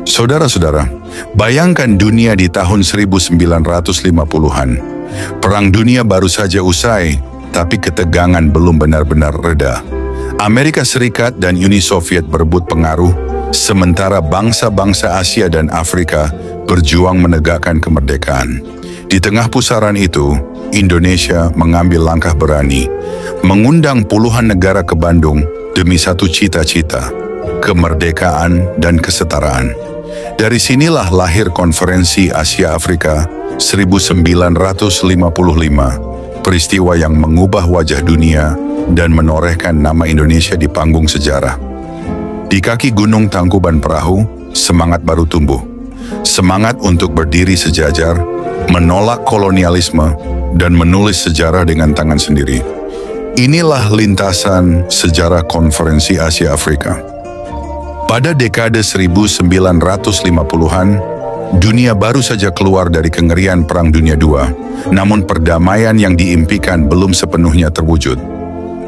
Saudara-saudara, bayangkan dunia di tahun 1950-an. Perang dunia baru saja usai, tapi ketegangan belum benar-benar reda. Amerika Serikat dan Uni Soviet berebut pengaruh, sementara bangsa-bangsa Asia dan Afrika berjuang menegakkan kemerdekaan. Di tengah pusaran itu, Indonesia mengambil langkah berani, mengundang puluhan negara ke Bandung demi satu cita-cita, kemerdekaan dan kesetaraan. Dari sinilah lahir Konferensi Asia Afrika 1955, peristiwa yang mengubah wajah dunia dan menorehkan nama Indonesia di panggung sejarah. Di kaki Gunung Tangkuban Perahu, semangat baru tumbuh. Semangat untuk berdiri sejajar, menolak kolonialisme, dan menulis sejarah dengan tangan sendiri. Inilah lintasan sejarah Konferensi Asia Afrika. Pada dekade 1950-an, dunia baru saja keluar dari kengerian Perang Dunia II, namun perdamaian yang diimpikan belum sepenuhnya terwujud.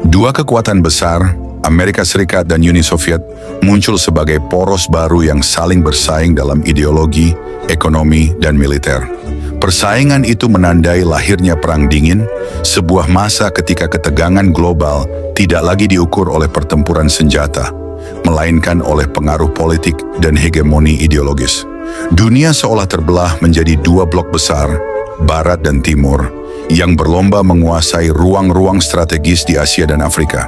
Dua kekuatan besar, Amerika Serikat dan Uni Soviet, muncul sebagai poros baru yang saling bersaing dalam ideologi, ekonomi, dan militer. Persaingan itu menandai lahirnya Perang Dingin, sebuah masa ketika ketegangan global tidak lagi diukur oleh pertempuran senjata, melainkan oleh pengaruh politik dan hegemoni ideologis. Dunia seolah terbelah menjadi dua blok besar, Barat dan Timur, yang berlomba menguasai ruang-ruang strategis di Asia dan Afrika.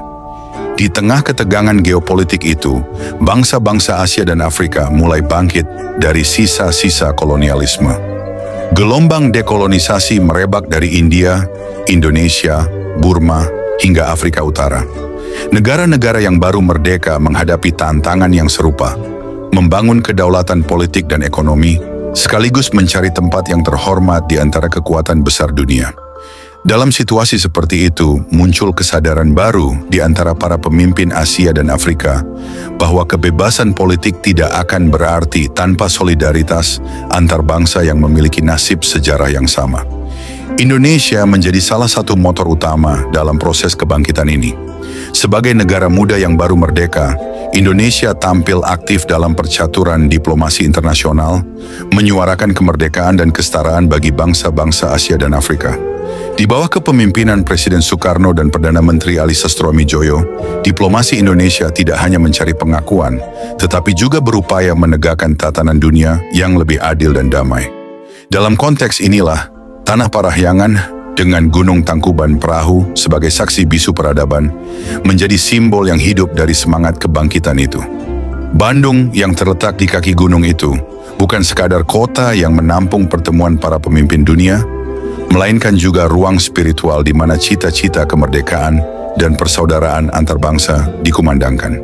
Di tengah ketegangan geopolitik itu, bangsa-bangsa Asia dan Afrika mulai bangkit dari sisa-sisa kolonialisme. Gelombang dekolonisasi merebak dari India, Indonesia, Burma, hingga Afrika Utara. Negara-negara yang baru merdeka menghadapi tantangan yang serupa, membangun kedaulatan politik dan ekonomi, sekaligus mencari tempat yang terhormat di antara kekuatan besar dunia. Dalam situasi seperti itu, muncul kesadaran baru di antara para pemimpin Asia dan Afrika bahwa kebebasan politik tidak akan berarti tanpa solidaritas antar bangsa yang memiliki nasib sejarah yang sama. Indonesia menjadi salah satu motor utama dalam proses kebangkitan ini. Sebagai negara muda yang baru merdeka, Indonesia tampil aktif dalam percaturan diplomasi internasional, menyuarakan kemerdekaan dan kesetaraan bagi bangsa-bangsa Asia dan Afrika. Di bawah kepemimpinan Presiden Soekarno dan Perdana Menteri Ali Sastroamidjojo, diplomasi Indonesia tidak hanya mencari pengakuan, tetapi juga berupaya menegakkan tatanan dunia yang lebih adil dan damai. Dalam konteks inilah, Tanah Parahyangan dengan Gunung Tangkuban Perahu sebagai saksi bisu peradaban menjadi simbol yang hidup dari semangat kebangkitan itu. Bandung yang terletak di kaki gunung itu bukan sekadar kota yang menampung pertemuan para pemimpin dunia, melainkan juga ruang spiritual di mana cita-cita kemerdekaan dan persaudaraan antar bangsa dikumandangkan.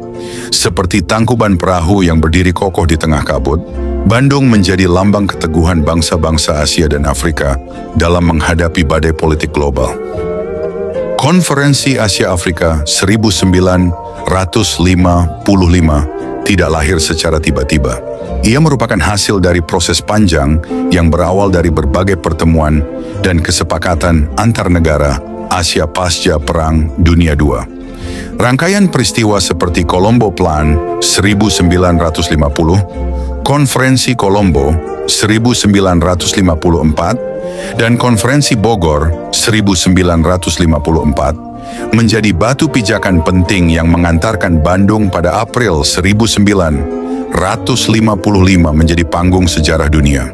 Seperti Tangkuban Perahu yang berdiri kokoh di tengah kabut, Bandung menjadi lambang keteguhan bangsa-bangsa Asia dan Afrika dalam menghadapi badai politik global. Konferensi Asia Afrika 1955 tidak lahir secara tiba-tiba. Ia merupakan hasil dari proses panjang yang berawal dari berbagai pertemuan dan kesepakatan antar negara Asia pasca Perang Dunia II. Rangkaian peristiwa seperti Colombo Plan 1950, Konferensi Kolombo 1954, dan Konferensi Bogor 1954 menjadi batu pijakan penting yang mengantarkan Bandung pada April 1955 menjadi panggung sejarah dunia.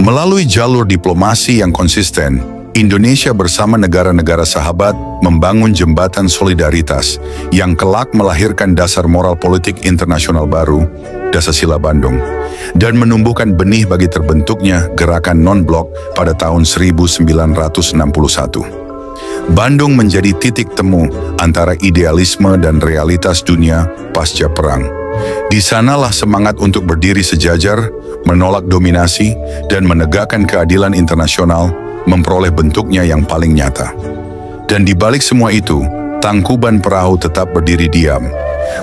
Melalui jalur diplomasi yang konsisten, Indonesia bersama negara-negara sahabat membangun jembatan solidaritas yang kelak melahirkan dasar moral politik internasional baru, Dasasila Bandung, dan menumbuhkan benih bagi terbentuknya gerakan non-blok pada tahun 1961. Bandung menjadi titik temu antara idealisme dan realitas dunia pasca perang. Di sanalah semangat untuk berdiri sejajar, menolak dominasi, dan menegakkan keadilan internasional memperoleh bentuknya yang paling nyata. Dan di balik semua itu, Tangkuban Perahu tetap berdiri diam,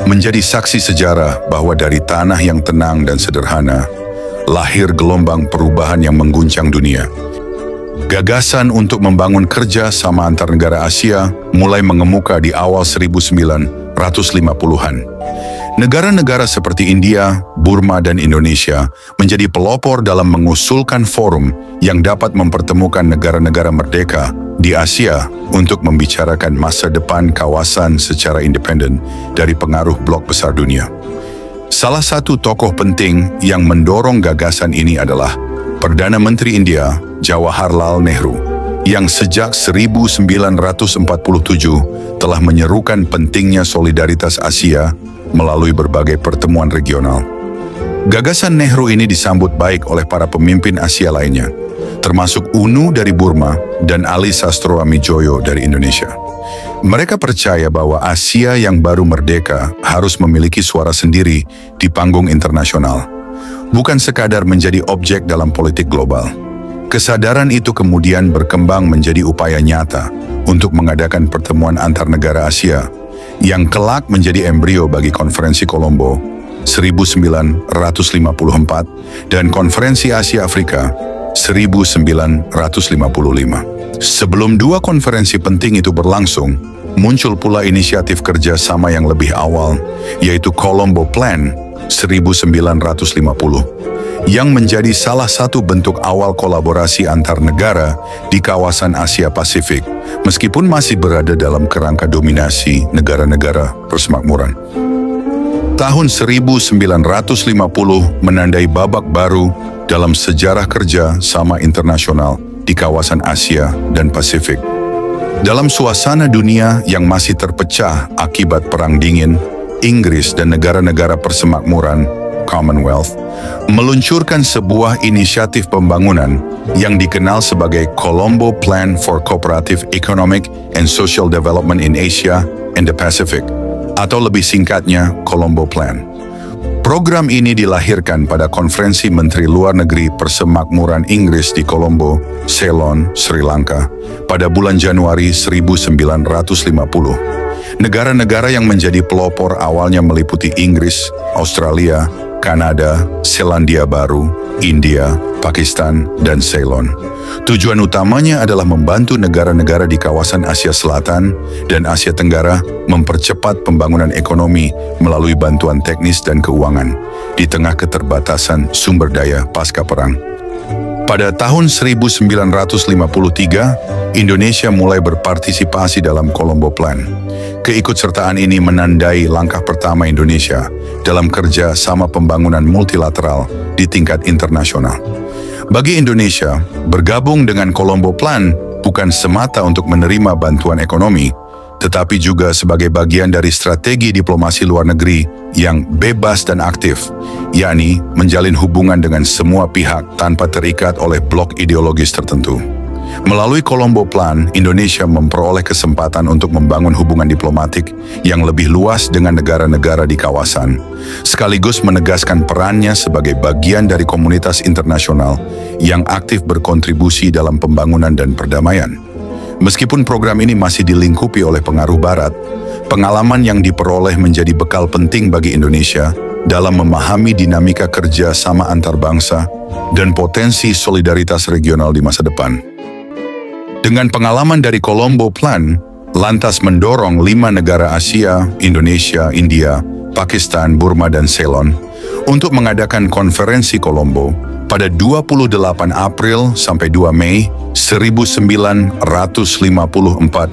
menjadi saksi sejarah bahwa dari tanah yang tenang dan sederhana, lahir gelombang perubahan yang mengguncang dunia. Gagasan untuk membangun kerja sama antar negara Asia mulai mengemuka di awal 1950-an. Negara-negara seperti India, Burma, dan Indonesia menjadi pelopor dalam mengusulkan forum yang dapat mempertemukan negara-negara merdeka di Asia untuk membicarakan masa depan kawasan secara independen dari pengaruh blok besar dunia. Salah satu tokoh penting yang mendorong gagasan ini adalah Perdana Menteri India, Jawaharlal Nehru, yang sejak 1947 telah menyerukan pentingnya solidaritas Asia melalui berbagai pertemuan regional. Gagasan Nehru ini disambut baik oleh para pemimpin Asia lainnya, termasuk UNU dari Burma dan Ali Sastro Amijoyo dari Indonesia. Mereka percaya bahwa Asia yang baru merdeka harus memiliki suara sendiri di panggung internasional, bukan sekadar menjadi objek dalam politik global. Kesadaran itu kemudian berkembang menjadi upaya nyata untuk mengadakan pertemuan antar negara Asia yang kelak menjadi embrio bagi Konferensi Kolombo 1954 dan Konferensi Asia Afrika 1955. Sebelum dua konferensi penting itu berlangsung, muncul pula inisiatif kerjasama yang lebih awal, yaitu Colombo Plan 1950, yang menjadi salah satu bentuk awal kolaborasi antar negara di kawasan Asia Pasifik, meskipun masih berada dalam kerangka dominasi negara-negara persemakmuran. Tahun 1950 menandai babak baru dalam sejarah kerja sama internasional di kawasan Asia dan Pasifik. Dalam suasana dunia yang masih terpecah akibat Perang Dingin, Inggris dan negara-negara persemakmuran Commonwealth meluncurkan sebuah inisiatif pembangunan yang dikenal sebagai Colombo Plan for Cooperative Economic and Social Development in Asia and the Pacific, atau lebih singkatnya Colombo Plan. Program ini dilahirkan pada Konferensi Menteri Luar Negeri Persemakmuran Inggris di Colombo, Ceylon, Sri Lanka, pada bulan Januari 1950. Negara-negara yang menjadi pelopor awalnya meliputi Inggris, Australia, Kanada, Selandia Baru, India, Pakistan, dan Ceylon. Tujuan utamanya adalah membantu negara-negara di kawasan Asia Selatan dan Asia Tenggara mempercepat pembangunan ekonomi melalui bantuan teknis dan keuangan di tengah keterbatasan sumber daya pasca perang. Pada tahun 1953, Indonesia mulai berpartisipasi dalam Colombo Plan. Keikutsertaan ini menandai langkah pertama Indonesia dalam kerja sama pembangunan multilateral di tingkat internasional. Bagi Indonesia, bergabung dengan Colombo Plan bukan semata untuk menerima bantuan ekonomi, tetapi juga sebagai bagian dari strategi diplomasi luar negeri yang bebas dan aktif, yakni menjalin hubungan dengan semua pihak tanpa terikat oleh blok ideologis tertentu. Melalui Colombo Plan, Indonesia memperoleh kesempatan untuk membangun hubungan diplomatik yang lebih luas dengan negara-negara di kawasan, sekaligus menegaskan perannya sebagai bagian dari komunitas internasional yang aktif berkontribusi dalam pembangunan dan perdamaian. Meskipun program ini masih dilingkupi oleh pengaruh Barat, pengalaman yang diperoleh menjadi bekal penting bagi Indonesia dalam memahami dinamika kerja sama antar bangsa dan potensi solidaritas regional di masa depan. Dengan pengalaman dari Colombo Plan, lantas mendorong 5 negara Asia, Indonesia, India, Pakistan, Burma, dan Ceylon untuk mengadakan konferensi Colombo pada 28 April sampai 2 Mei 1954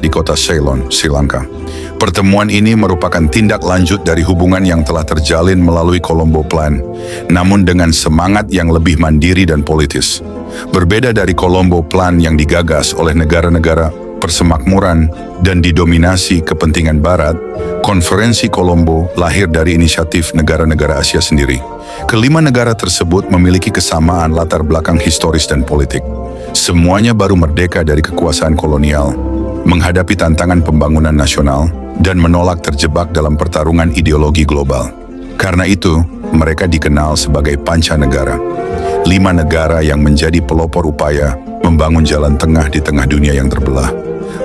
di kota Ceylon, Sri Lanka. Pertemuan ini merupakan tindak lanjut dari hubungan yang telah terjalin melalui Colombo Plan, namun dengan semangat yang lebih mandiri dan politis. Berbeda dari Colombo Plan yang digagas oleh negara-negara persemakmuran dan didominasi kepentingan Barat, Konferensi Colombo lahir dari inisiatif negara-negara Asia sendiri. Kelima negara tersebut memiliki kesamaan latar belakang historis dan politik. Semuanya baru merdeka dari kekuasaan kolonial, menghadapi tantangan pembangunan nasional, dan menolak terjebak dalam pertarungan ideologi global. Karena itu, mereka dikenal sebagai pancanegara. 5 negara yang menjadi pelopor upaya membangun jalan tengah di tengah dunia yang terbelah.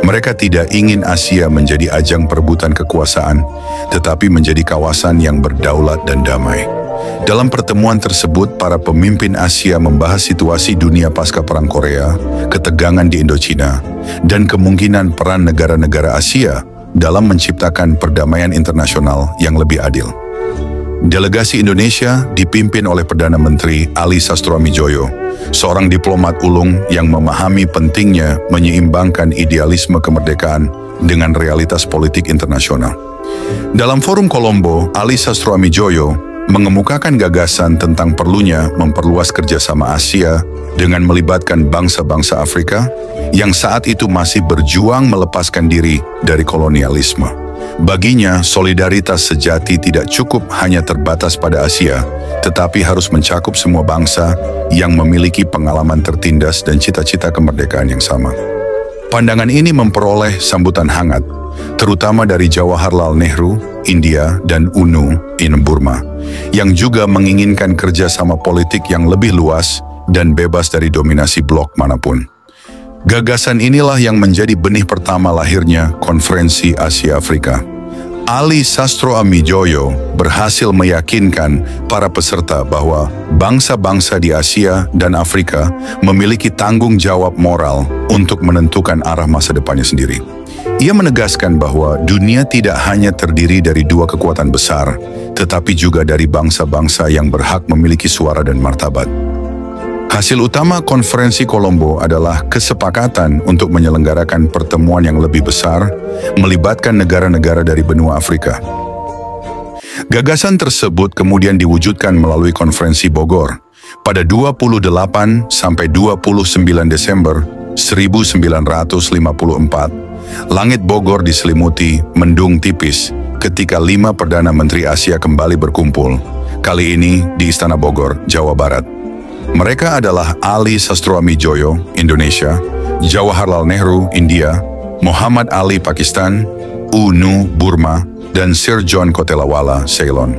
Mereka tidak ingin Asia menjadi ajang perebutan kekuasaan, tetapi menjadi kawasan yang berdaulat dan damai. Dalam pertemuan tersebut, para pemimpin Asia membahas situasi dunia pasca Perang Korea, ketegangan di Indochina, dan kemungkinan peran negara-negara Asia dalam menciptakan perdamaian internasional yang lebih adil. Delegasi Indonesia dipimpin oleh Perdana Menteri Ali Sastroamidjojo, seorang diplomat ulung yang memahami pentingnya menyeimbangkan idealisme kemerdekaan dengan realitas politik internasional. Dalam forum Kolombo, Ali Sastroamidjojo mengemukakan gagasan tentang perlunya memperluas kerjasama Asia dengan melibatkan bangsa-bangsa Afrika yang saat itu masih berjuang melepaskan diri dari kolonialisme. Baginya, solidaritas sejati tidak cukup hanya terbatas pada Asia, tetapi harus mencakup semua bangsa yang memiliki pengalaman tertindas dan cita-cita kemerdekaan yang sama. Pandangan ini memperoleh sambutan hangat, terutama dari Jawaharlal Nehru, India, dan UNU in Burma, yang juga menginginkan kerjasama politik yang lebih luas dan bebas dari dominasi blok manapun. Gagasan inilah yang menjadi benih pertama lahirnya Konferensi Asia Afrika. Ali Sastroamidjojo berhasil meyakinkan para peserta bahwa bangsa-bangsa di Asia dan Afrika memiliki tanggung jawab moral untuk menentukan arah masa depannya sendiri. Ia menegaskan bahwa dunia tidak hanya terdiri dari dua kekuatan besar, tetapi juga dari bangsa-bangsa yang berhak memiliki suara dan martabat. Hasil utama Konferensi Kolombo adalah kesepakatan untuk menyelenggarakan pertemuan yang lebih besar, melibatkan negara-negara dari benua Afrika. Gagasan tersebut kemudian diwujudkan melalui Konferensi Bogor pada 28 sampai 29 Desember 1954. Langit Bogor diselimuti mendung tipis ketika 5 Perdana Menteri Asia kembali berkumpul, kali ini di Istana Bogor, Jawa Barat. Mereka adalah Ali Sastroamidjojo, Indonesia, Jawaharlal Nehru, India, Muhammad Ali, Pakistan, UNU, Burma, dan Sir John Kotelawala, Ceylon.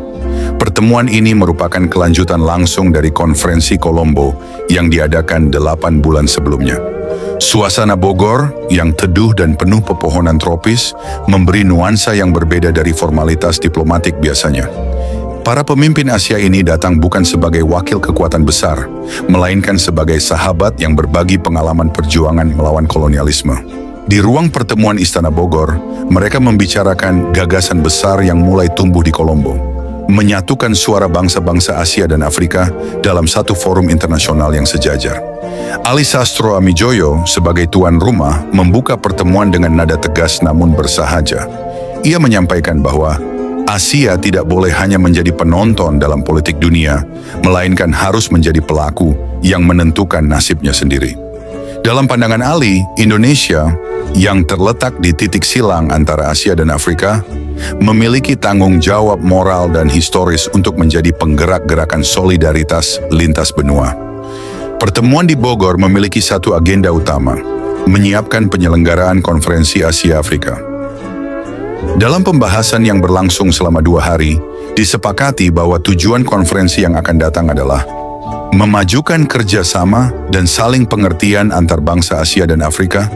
Pertemuan ini merupakan kelanjutan langsung dari Konferensi Kolombo yang diadakan 8 bulan sebelumnya. Suasana Bogor yang teduh dan penuh pepohonan tropis memberi nuansa yang berbeda dari formalitas diplomatik biasanya. Para pemimpin Asia ini datang bukan sebagai wakil kekuatan besar, melainkan sebagai sahabat yang berbagi pengalaman perjuangan melawan kolonialisme. Di ruang pertemuan Istana Bogor, mereka membicarakan gagasan besar yang mulai tumbuh di Kolombo, menyatukan suara bangsa-bangsa Asia dan Afrika dalam satu forum internasional yang sejajar. Ali Sastroamidjojo sebagai tuan rumah membuka pertemuan dengan nada tegas namun bersahaja. Ia menyampaikan bahwa Asia tidak boleh hanya menjadi penonton dalam politik dunia, melainkan harus menjadi pelaku yang menentukan nasibnya sendiri. Dalam pandangan Ali, Indonesia yang terletak di titik silang antara Asia dan Afrika memiliki tanggung jawab moral dan historis untuk menjadi penggerak gerakan solidaritas lintas benua. Pertemuan di Bogor memiliki satu agenda utama, menyiapkan penyelenggaraan Konferensi Asia Afrika. Dalam pembahasan yang berlangsung selama 2 hari, disepakati bahwa tujuan konferensi yang akan datang adalah memajukan kerjasama dan saling pengertian antar bangsa Asia dan Afrika,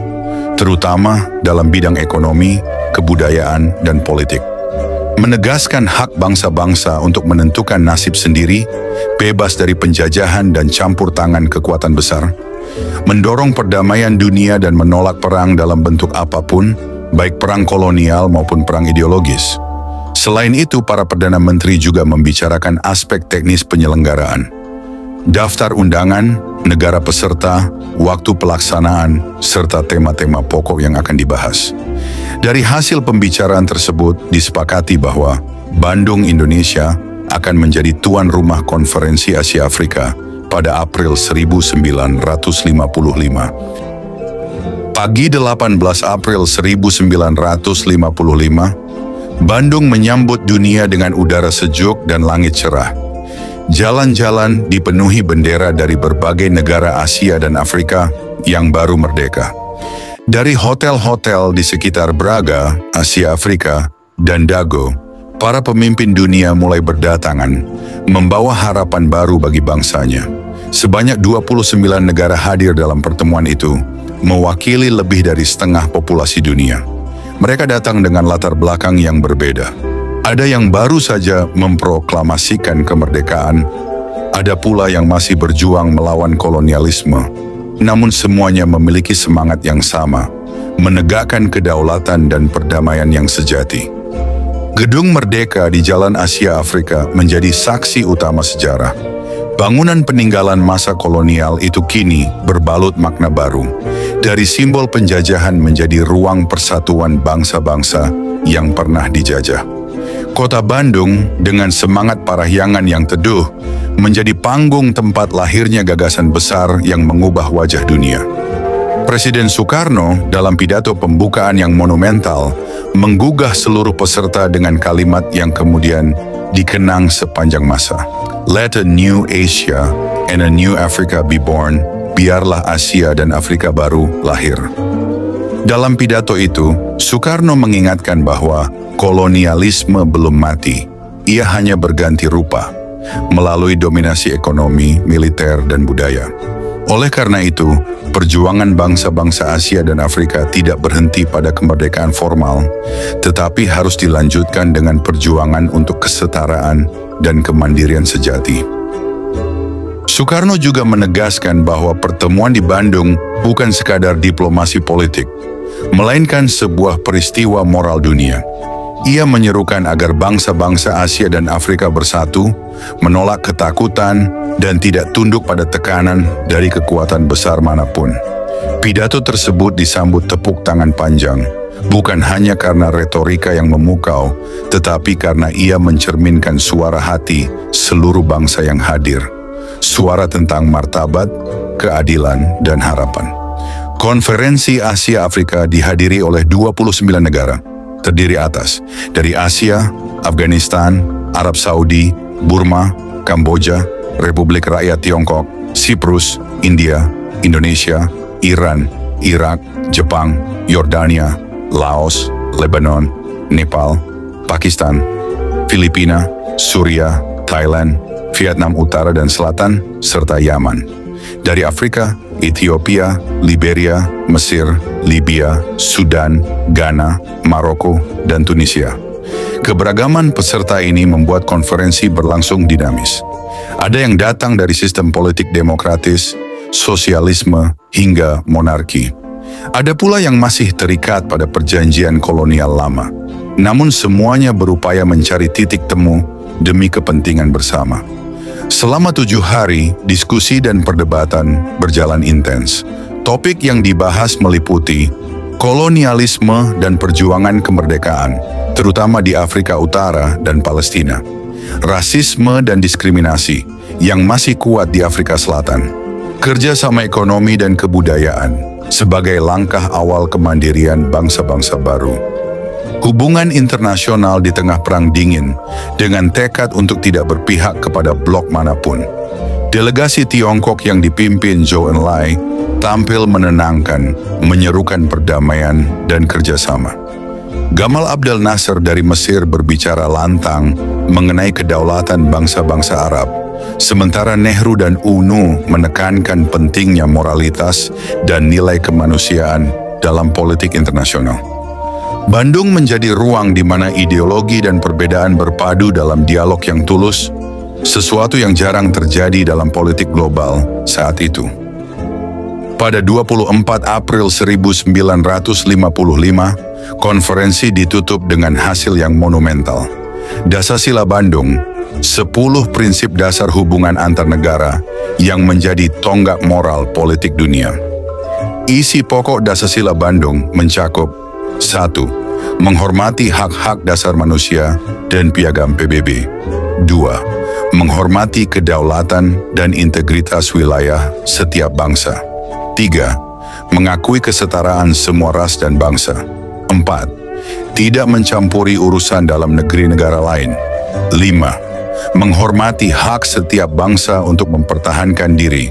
terutama dalam bidang ekonomi, kebudayaan, dan politik. Menegaskan hak bangsa-bangsa untuk menentukan nasib sendiri, bebas dari penjajahan dan campur tangan kekuatan besar, mendorong perdamaian dunia dan menolak perang dalam bentuk apapun, baik perang kolonial maupun perang ideologis. Selain itu, para Perdana Menteri juga membicarakan aspek teknis penyelenggaraan, daftar undangan, negara peserta, waktu pelaksanaan, serta tema-tema pokok yang akan dibahas. Dari hasil pembicaraan tersebut, disepakati bahwa Bandung, Indonesia akan menjadi tuan rumah Konferensi Asia Afrika pada April 1955. Pagi 18 April 1955, Bandung menyambut dunia dengan udara sejuk dan langit cerah. Jalan-jalan dipenuhi bendera dari berbagai negara Asia dan Afrika yang baru merdeka. Dari hotel-hotel di sekitar Braga, Asia Afrika, dan Dago, para pemimpin dunia mulai berdatangan, membawa harapan baru bagi bangsanya. Sebanyak 29 negara hadir dalam pertemuan itu, mewakili lebih dari setengah populasi dunia. Mereka datang dengan latar belakang yang berbeda. Ada yang baru saja memproklamasikan kemerdekaan, ada pula yang masih berjuang melawan kolonialisme. Namun semuanya memiliki semangat yang sama, menegakkan kedaulatan dan perdamaian yang sejati. Gedung Merdeka di Jalan Asia Afrika menjadi saksi utama sejarah. Bangunan peninggalan masa kolonial itu kini berbalut makna baru, dari simbol penjajahan menjadi ruang persatuan bangsa-bangsa yang pernah dijajah. Kota Bandung dengan semangat parahyangan yang teduh menjadi panggung tempat lahirnya gagasan besar yang mengubah wajah dunia. Presiden Soekarno dalam pidato pembukaan yang monumental menggugah seluruh peserta dengan kalimat yang kemudian dikenang sepanjang masa. Let a new Asia and a new Africa be born. Biarlah Asia dan Afrika baru lahir. Dalam pidato itu, Soekarno mengingatkan bahwa kolonialisme belum mati. Ia hanya berganti rupa melalui dominasi ekonomi, militer, dan budaya. Oleh karena itu, perjuangan bangsa-bangsa Asia dan Afrika tidak berhenti pada kemerdekaan formal, tetapi harus dilanjutkan dengan perjuangan untuk kesetaraan dan kemandirian sejati. Soekarno juga menegaskan bahwa pertemuan di Bandung bukan sekadar diplomasi politik, melainkan sebuah peristiwa moral dunia. Ia menyerukan agar bangsa-bangsa Asia dan Afrika bersatu, menolak ketakutan, dan tidak tunduk pada tekanan dari kekuatan besar manapun. Pidato tersebut disambut tepuk tangan panjang, bukan hanya karena retorika yang memukau, tetapi karena ia mencerminkan suara hati seluruh bangsa yang hadir. Suara tentang martabat, keadilan, dan harapan. Konferensi Asia Afrika dihadiri oleh 29 negara, terdiri atas dari Asia, Afghanistan, Arab Saudi, Burma, Kamboja, Republik Rakyat Tiongkok, Siprus, India, Indonesia, Iran, Irak, Jepang, Yordania, Laos, Lebanon, Nepal, Pakistan, Filipina, Suriah, Thailand, Vietnam Utara dan Selatan, serta Yaman. Dari Afrika, Ethiopia, Liberia, Mesir, Libya, Sudan, Ghana, Maroko, dan Tunisia. Keberagaman peserta ini membuat konferensi berlangsung dinamis. Ada yang datang dari sistem politik demokratis, sosialisme, hingga monarki. Ada pula yang masih terikat pada perjanjian kolonial lama. Namun semuanya berupaya mencari titik temu demi kepentingan bersama. Selama 7 hari, diskusi dan perdebatan berjalan intens. Topik yang dibahas meliputi kolonialisme dan perjuangan kemerdekaan, terutama di Afrika Utara dan Palestina. Rasisme dan diskriminasi yang masih kuat di Afrika Selatan. Kerjasama ekonomi dan kebudayaan sebagai langkah awal kemandirian bangsa-bangsa baru. Hubungan internasional di tengah Perang Dingin dengan tekad untuk tidak berpihak kepada blok manapun. Delegasi Tiongkok yang dipimpin Zhou Enlai tampil menenangkan, menyerukan perdamaian dan kerjasama. Gamal Abdel Nasser dari Mesir berbicara lantang mengenai kedaulatan bangsa-bangsa Arab, sementara Nehru dan UNU menekankan pentingnya moralitas dan nilai kemanusiaan dalam politik internasional. Bandung menjadi ruang di mana ideologi dan perbedaan berpadu dalam dialog yang tulus, sesuatu yang jarang terjadi dalam politik global saat itu. Pada 24 April 1955, konferensi ditutup dengan hasil yang monumental. Dasasila Bandung, 10 prinsip dasar hubungan antar negara yang menjadi tonggak moral politik dunia. Isi pokok Dasasila Bandung mencakup 1. Menghormati hak-hak dasar manusia dan piagam PBB. 2. Menghormati kedaulatan dan integritas wilayah setiap bangsa. 3. Mengakui kesetaraan semua ras dan bangsa. 4. Tidak mencampuri urusan dalam negeri negara lain. 5. Menghormati hak setiap bangsa untuk mempertahankan diri.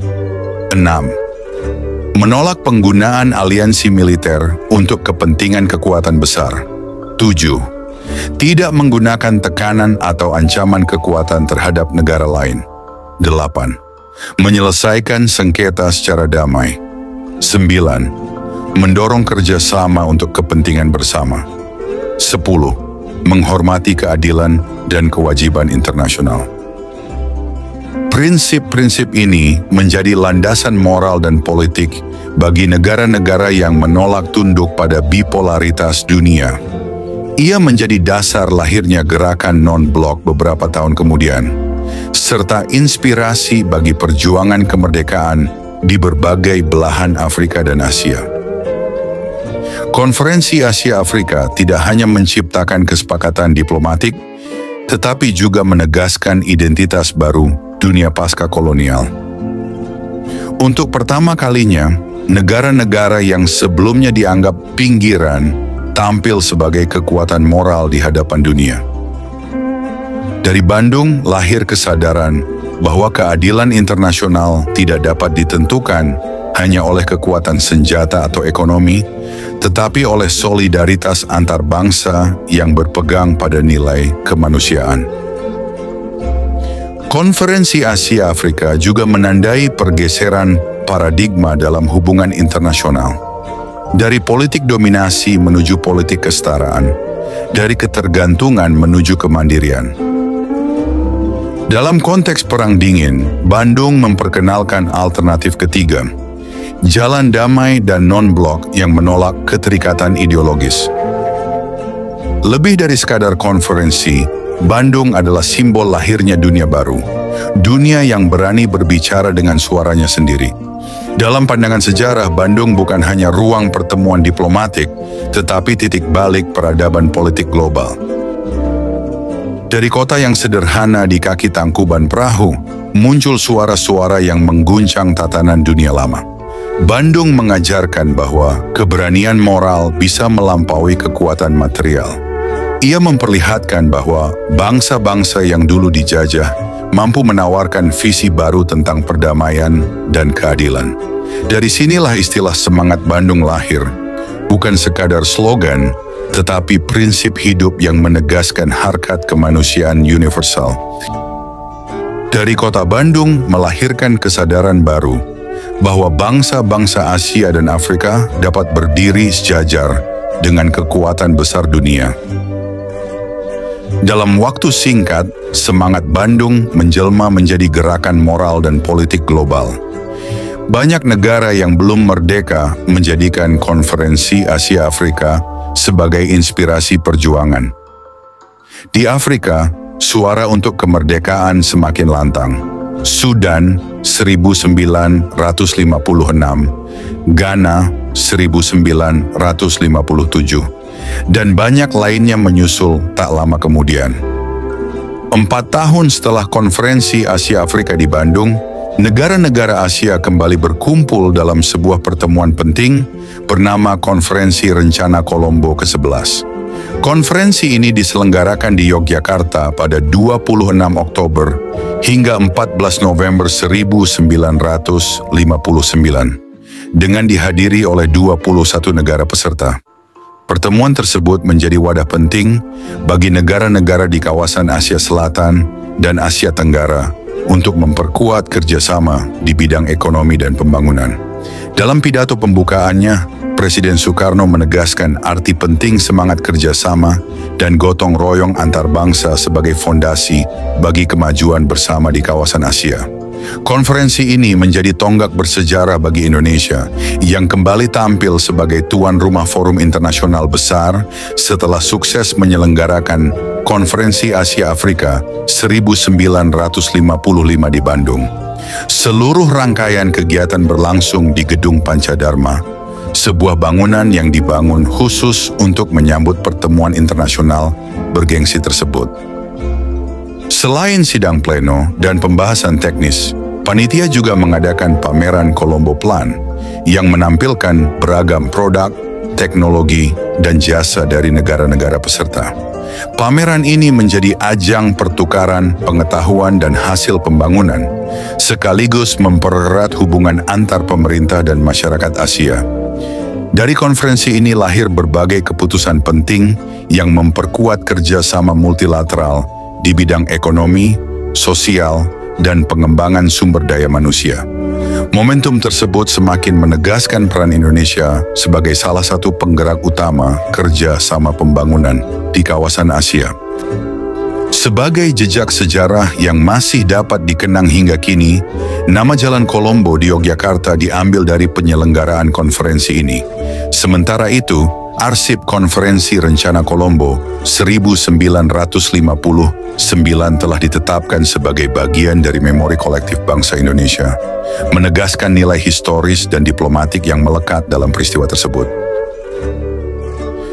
6. Menolak penggunaan aliansi militer untuk kepentingan kekuatan besar. 7. Tidak menggunakan tekanan atau ancaman kekuatan terhadap negara lain. 8. Menyelesaikan sengketa secara damai. 9. Mendorong kerjasama untuk kepentingan bersama. 10. Menghormati keadilan dan kewajiban internasional. Prinsip-prinsip ini menjadi landasan moral dan politik bagi negara-negara yang menolak tunduk pada bipolaritas dunia. Ia menjadi dasar lahirnya gerakan non-blok beberapa tahun kemudian, serta inspirasi bagi perjuangan kemerdekaan di berbagai belahan Afrika dan Asia. Konferensi Asia Afrika tidak hanya menciptakan kesepakatan diplomatik, tetapi juga menegaskan identitas baru dunia pasca kolonial. Untuk pertama kalinya, negara-negara yang sebelumnya dianggap pinggiran tampil sebagai kekuatan moral di hadapan dunia. Dari Bandung lahir kesadaran bahwa keadilan internasional tidak dapat ditentukan hanya oleh kekuatan senjata atau ekonomi, tetapi oleh solidaritas antar bangsa yang berpegang pada nilai kemanusiaan. Konferensi Asia Afrika juga menandai pergeseran paradigma dalam hubungan internasional. Dari politik dominasi menuju politik kesetaraan, dari ketergantungan menuju kemandirian. Dalam konteks Perang Dingin, Bandung memperkenalkan alternatif ketiga, jalan damai dan non-blok yang menolak keterikatan ideologis. Lebih dari sekadar konferensi, Bandung adalah simbol lahirnya dunia baru, dunia yang berani berbicara dengan suaranya sendiri. Dalam pandangan sejarah, Bandung bukan hanya ruang pertemuan diplomatik, tetapi titik balik peradaban politik global. Dari kota yang sederhana di kaki tangkuban perahu, muncul suara-suara yang mengguncang tatanan dunia lama. Bandung mengajarkan bahwa keberanian moral bisa melampaui kekuatan material. Ia memperlihatkan bahwa bangsa-bangsa yang dulu dijajah mampu menawarkan visi baru tentang perdamaian dan keadilan. Dari sinilah istilah semangat Bandung lahir, bukan sekadar slogan, tetapi prinsip hidup yang menegaskan harkat kemanusiaan universal. Dari kota Bandung melahirkan kesadaran baru, bahwa bangsa-bangsa Asia dan Afrika dapat berdiri sejajar dengan kekuatan besar dunia. Dalam waktu singkat, semangat Bandung menjelma menjadi gerakan moral dan politik global. Banyak negara yang belum merdeka menjadikan konferensi Asia Afrika sebagai inspirasi perjuangan. Di Afrika, suara untuk kemerdekaan semakin lantang. Sudan 1956, Ghana 1957, dan banyak lainnya menyusul tak lama kemudian. 4 tahun setelah konferensi Asia Afrika di Bandung, negara-negara Asia kembali berkumpul dalam sebuah pertemuan penting bernama Konferensi Rencana Kolombo ke-11. Konferensi ini diselenggarakan di Yogyakarta pada 26 Oktober hingga 14 November 1959 dengan dihadiri oleh 21 negara peserta. Pertemuan tersebut menjadi wadah penting bagi negara-negara di kawasan Asia Selatan dan Asia Tenggara untuk memperkuat kerjasama di bidang ekonomi dan pembangunan. Dalam pidato pembukaannya, Presiden Soekarno menegaskan arti penting semangat kerjasama dan gotong royong antar bangsa sebagai fondasi bagi kemajuan bersama di kawasan Asia. Konferensi ini menjadi tonggak bersejarah bagi Indonesia yang kembali tampil sebagai tuan rumah forum internasional besar setelah sukses menyelenggarakan Konferensi Asia Afrika 1955 di Bandung. Seluruh rangkaian kegiatan berlangsung di Gedung Pancadharma, sebuah bangunan yang dibangun khusus untuk menyambut pertemuan internasional bergengsi tersebut. Selain sidang pleno dan pembahasan teknis, panitia juga mengadakan pameran Kolombo Plan yang menampilkan beragam produk, teknologi, dan jasa dari negara-negara peserta. Pameran ini menjadi ajang pertukaran pengetahuan dan hasil pembangunan, sekaligus mempererat hubungan antar pemerintah dan masyarakat Asia. Dari konferensi ini lahir berbagai keputusan penting yang memperkuat kerjasama multilateral di bidang ekonomi, sosial, dan pengembangan sumber daya manusia. Momentum tersebut semakin menegaskan peran Indonesia sebagai salah satu penggerak utama kerjasama pembangunan di kawasan Asia. Sebagai jejak sejarah yang masih dapat dikenang hingga kini, nama Jalan Kolombo di Yogyakarta diambil dari penyelenggaraan konferensi ini. Sementara itu, Arsip Konferensi Rencana Kolombo 1959 telah ditetapkan sebagai bagian dari memori kolektif bangsa Indonesia, menegaskan nilai historis dan diplomatik yang melekat dalam peristiwa tersebut.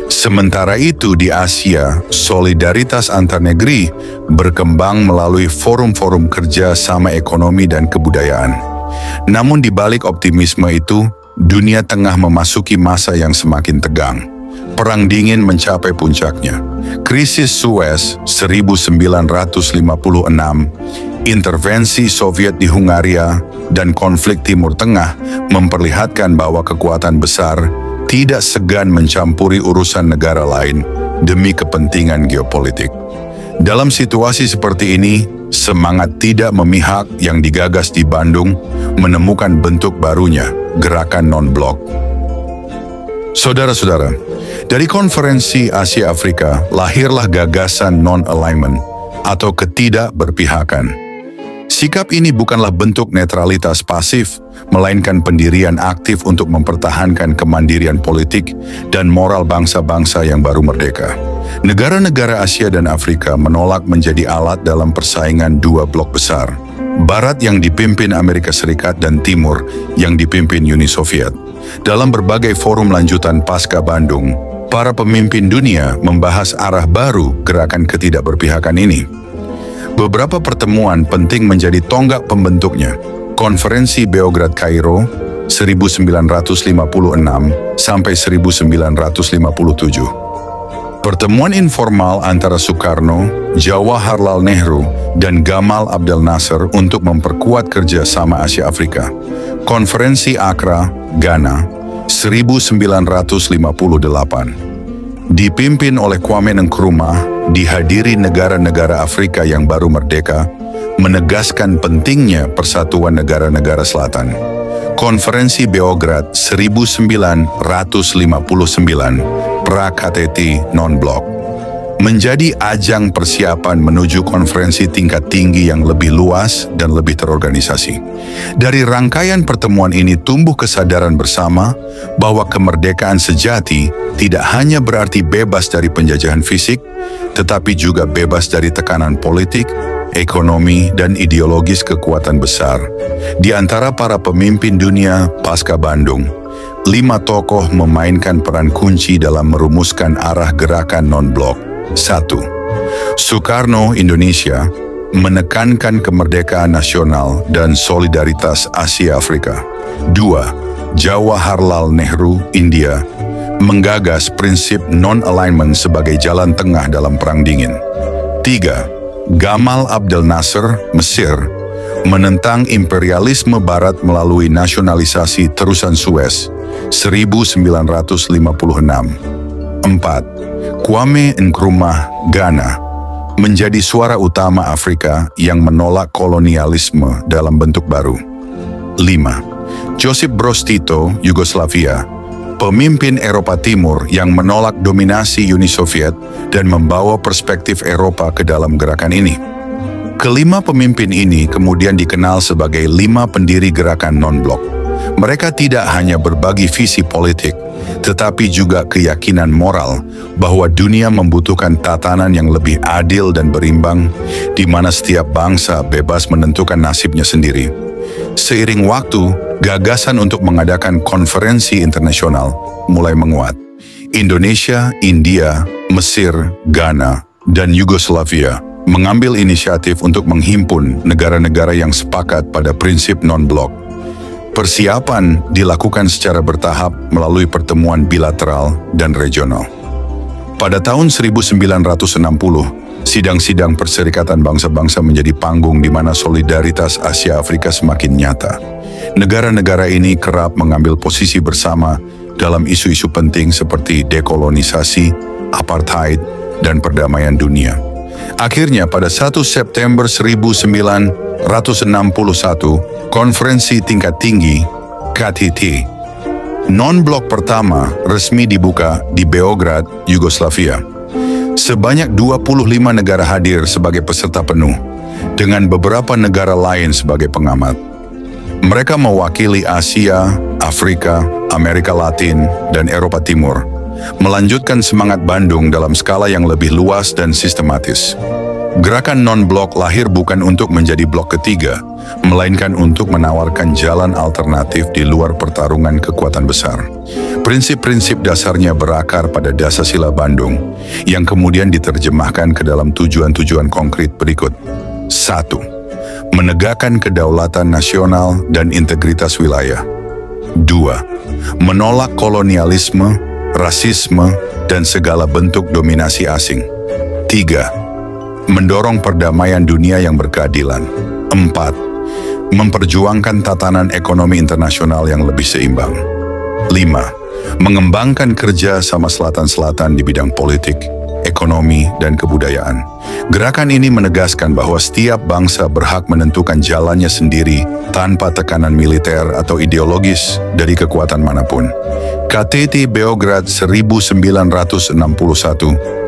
Sementara itu di Asia, solidaritas antar negeri berkembang melalui forum-forum kerja sama ekonomi dan kebudayaan. Namun di balik optimisme itu, dunia tengah memasuki masa yang semakin tegang. Perang Dingin mencapai puncaknya. Krisis Suez 1956, intervensi Soviet di Hungaria, dan konflik Timur Tengah memperlihatkan bahwa kekuatan besar tidak segan mencampuri urusan negara lain demi kepentingan geopolitik. Dalam situasi seperti ini, semangat tidak memihak yang digagas di Bandung menemukan bentuk barunya, gerakan non-blok. Saudara-saudara, dari konferensi Asia Afrika lahirlah gagasan non-alignment atau ketidakberpihakan. Sikap ini bukanlah bentuk netralitas pasif, melainkan pendirian aktif untuk mempertahankan kemandirian politik dan moral bangsa-bangsa yang baru merdeka. Negara-negara Asia dan Afrika menolak menjadi alat dalam persaingan dua blok besar, Barat yang dipimpin Amerika Serikat dan Timur yang dipimpin Uni Soviet. Dalam berbagai forum lanjutan pasca Bandung, para pemimpin dunia membahas arah baru gerakan ketidakberpihakan ini. Beberapa pertemuan penting menjadi tonggak pembentuknya. Konferensi Beograd Kairo 1956 sampai 1957. Pertemuan informal antara Soekarno, Jawaharlal Nehru, dan Gamal Abdel Nasser untuk memperkuat kerjasama Asia Afrika. Konferensi Accra, Ghana, 1958. Dipimpin oleh Kwame Nkrumah, dihadiri negara-negara Afrika yang baru merdeka, menegaskan pentingnya persatuan negara-negara selatan. Konferensi Beograd 1959, pra-KTT non-blok, menjadi ajang persiapan menuju konferensi tingkat tinggi yang lebih luas dan lebih terorganisasi. Dari rangkaian pertemuan ini tumbuh kesadaran bersama bahwa kemerdekaan sejati tidak hanya berarti bebas dari penjajahan fisik, tetapi juga bebas dari tekanan politik, ekonomi, dan ideologis kekuatan besar. Di antara para pemimpin dunia pasca Bandung, 5 tokoh memainkan peran kunci dalam merumuskan arah gerakan non-blok. 1. Soekarno, Indonesia, menekankan kemerdekaan nasional dan solidaritas Asia Afrika. 2. Jawaharlal Nehru, India, menggagas prinsip non-alignment sebagai jalan tengah dalam Perang Dingin. 3. Gamal Abdel Nasser, Mesir, menentang imperialisme Barat melalui nasionalisasi terusan Suez 1956. 4. Kwame Nkrumah, Ghana, menjadi suara utama Afrika yang menolak kolonialisme dalam bentuk baru. 5. Josip Broz Tito, Yugoslavia, pemimpin Eropa Timur yang menolak dominasi Uni Soviet dan membawa perspektif Eropa ke dalam gerakan ini. Kelima pemimpin ini kemudian dikenal sebagai 5 pendiri gerakan non-blok. Mereka tidak hanya berbagi visi politik, tetapi juga keyakinan moral bahwa dunia membutuhkan tatanan yang lebih adil dan berimbang, di mana setiap bangsa bebas menentukan nasibnya sendiri. Seiring waktu, gagasan untuk mengadakan konferensi internasional mulai menguat. Indonesia, India, Mesir, Ghana, dan Yugoslavia mengambil inisiatif untuk menghimpun negara-negara yang sepakat pada prinsip non-blok. Persiapan dilakukan secara bertahap melalui pertemuan bilateral dan regional. Pada tahun 1960, sidang-sidang Perserikatan Bangsa-Bangsa menjadi panggung di mana solidaritas Asia Afrika semakin nyata. Negara-negara ini kerap mengambil posisi bersama dalam isu-isu penting seperti dekolonisasi, apartheid, dan perdamaian dunia. Akhirnya pada 1 September 1961, konferensi tingkat tinggi KTT non-blok pertama resmi dibuka di Beograd, Yugoslavia. Sebanyak 25 negara hadir sebagai peserta penuh, dengan beberapa negara lain sebagai pengamat. Mereka mewakili Asia, Afrika, Amerika Latin, dan Eropa Timur. melanjutkan semangat Bandung dalam skala yang lebih luas dan sistematis. Gerakan non-blok lahir bukan untuk menjadi blok ketiga, melainkan untuk menawarkan jalan alternatif di luar pertarungan kekuatan besar. Prinsip-prinsip dasarnya berakar pada Dasasila Bandung, yang kemudian diterjemahkan ke dalam tujuan-tujuan konkret berikut. 1. Menegakkan kedaulatan nasional dan integritas wilayah. 2. Menolak kolonialisme, rasisme, dan segala bentuk dominasi asing. 3. Mendorong perdamaian dunia yang berkeadilan. 4. Memperjuangkan tatanan ekonomi internasional yang lebih seimbang. 5. Mengembangkan kerja sama Selatan-Selatan di bidang politik, ekonomi, dan kebudayaan. Gerakan ini menegaskan bahwa setiap bangsa berhak menentukan jalannya sendiri tanpa tekanan militer atau ideologis dari kekuatan manapun. KTT Beograd 1961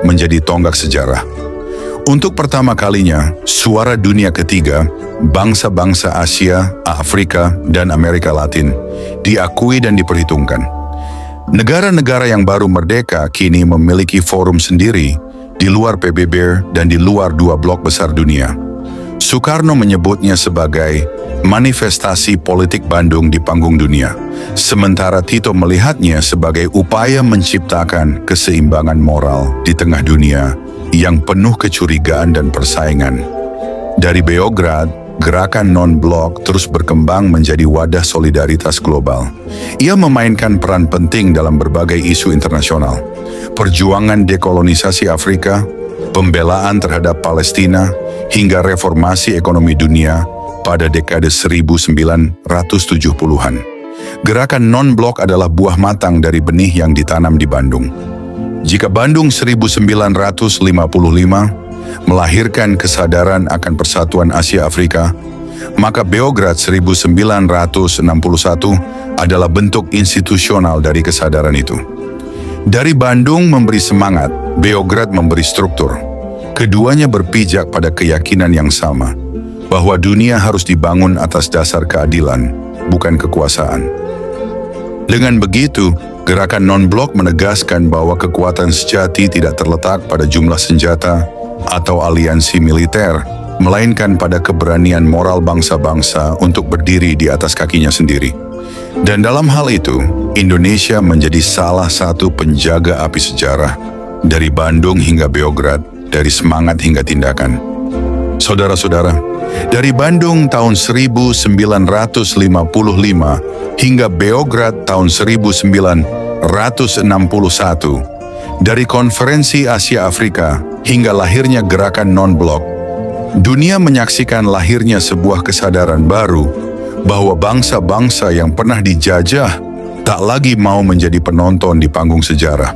menjadi tonggak sejarah. Untuk pertama kalinya, suara dunia ketiga, bangsa-bangsa Asia, Afrika, dan Amerika Latin, diakui dan diperhitungkan. Negara-negara yang baru merdeka kini memiliki forum sendiri di luar PBB dan di luar dua blok besar dunia. Soekarno menyebutnya sebagai manifestasi politik Bandung di panggung dunia, sementara Tito melihatnya sebagai upaya menciptakan keseimbangan moral di tengah dunia yang penuh kecurigaan dan persaingan. Dari Beograd, gerakan non-blok terus berkembang menjadi wadah solidaritas global. Ia memainkan peran penting dalam berbagai isu internasional, perjuangan dekolonisasi Afrika, pembelaan terhadap Palestina, hingga reformasi ekonomi dunia pada dekade 1970-an. Gerakan non-blok adalah buah matang dari benih yang ditanam di Bandung. Jika Bandung 1955 melahirkan kesadaran akan persatuan Asia Afrika, maka Beograd 1961 adalah bentuk institusional dari kesadaran itu. Dari Bandung memberi semangat, Beograd memberi struktur. Keduanya berpijak pada keyakinan yang sama, bahwa dunia harus dibangun atas dasar keadilan, bukan kekuasaan. Dengan begitu, gerakan non-blok menegaskan bahwa kekuatan sejati tidak terletak pada jumlah senjata atau aliansi militer, melainkan pada keberanian moral bangsa-bangsa untuk berdiri di atas kakinya sendiri. Dan dalam hal itu, Indonesia menjadi salah satu penjaga api sejarah, dari Bandung hingga Beograd, dari semangat hingga tindakan. Saudara-saudara, dari Bandung tahun 1955 hingga Beograd tahun 1961, dari Konferensi Asia Afrika hingga lahirnya gerakan non-blok, dunia menyaksikan lahirnya sebuah kesadaran baru bahwa bangsa-bangsa yang pernah dijajah tak lagi mau menjadi penonton di panggung sejarah.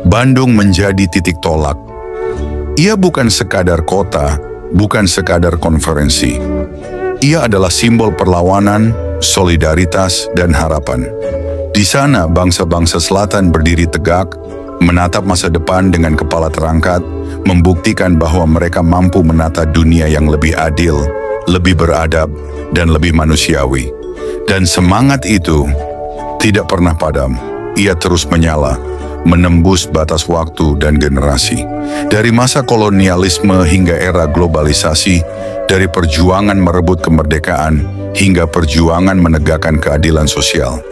Bandung menjadi titik tolak. Ia bukan sekadar kota, bukan sekadar konferensi. Ia adalah simbol perlawanan, solidaritas, dan harapan. Di sana, bangsa-bangsa Selatan berdiri tegak, menatap masa depan dengan kepala terangkat, membuktikan bahwa mereka mampu menata dunia yang lebih adil, lebih beradab, dan lebih manusiawi. Dan semangat itu tidak pernah padam. Ia terus menyala, menembus batas waktu dan generasi. Dari masa kolonialisme hingga era globalisasi, dari perjuangan merebut kemerdekaan hingga perjuangan menegakkan keadilan sosial.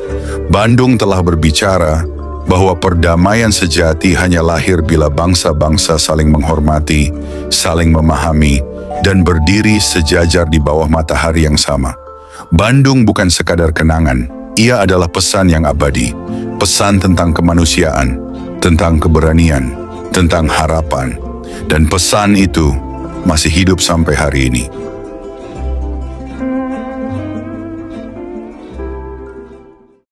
Bandung telah berbicara bahwa perdamaian sejati hanya lahir bila bangsa-bangsa saling menghormati, saling memahami, dan berdiri sejajar di bawah matahari yang sama. Bandung bukan sekadar kenangan, ia adalah pesan yang abadi, pesan tentang kemanusiaan, tentang keberanian, tentang harapan, dan pesan itu masih hidup sampai hari ini.